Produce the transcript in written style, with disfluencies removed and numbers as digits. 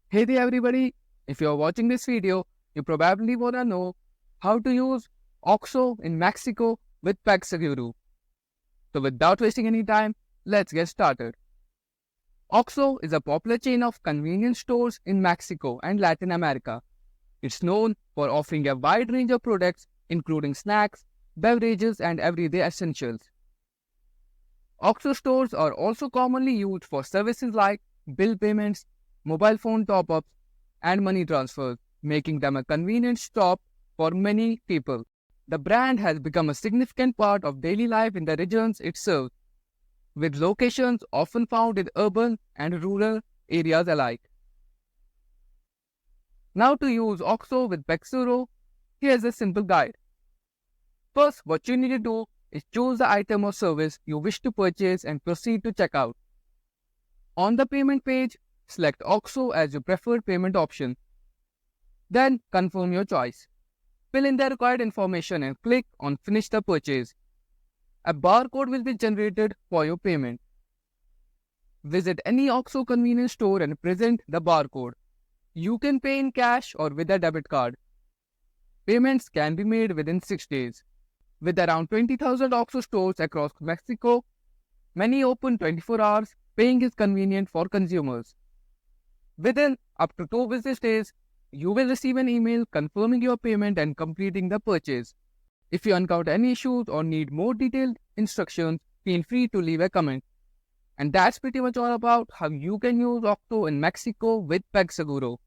Hey there everybody, if you're watching this video, you probably wanna know how to use OXXO in Mexico with PegSeguro. So without wasting any time, let's get started. OXXO is a popular chain of convenience stores in Mexico and Latin America. It's known for offering a wide range of products including snacks, beverages and everyday essentials. OXXO stores are also commonly used for services like bill payments, mobile phone top-ups, and money transfers, making them a convenient stop for many people. The brand has become a significant part of daily life in the regions it serves, with locations often found in urban and rural areas alike. Now to use OXXO with PegSeguro, here's a simple guide. First, what you need to do is choose the item or service you wish to purchase and proceed to checkout. On the payment page, select OXXO as your preferred payment option. Then confirm your choice. Fill in the required information and click on Finish the purchase. A barcode will be generated for your payment. Visit any OXXO convenience store and present the barcode. You can pay in cash or with a debit card. Payments can be made within 6 days. With around 20,000 OXXO stores across Mexico, many open 24 hours, paying is convenient for consumers. Within up to 2 business days, you will receive an email confirming your payment and completing the purchase. If you encounter any issues or need more detailed instructions, feel free to leave a comment. And that's pretty much all about how you can use OXXO in Mexico with PegSeguro.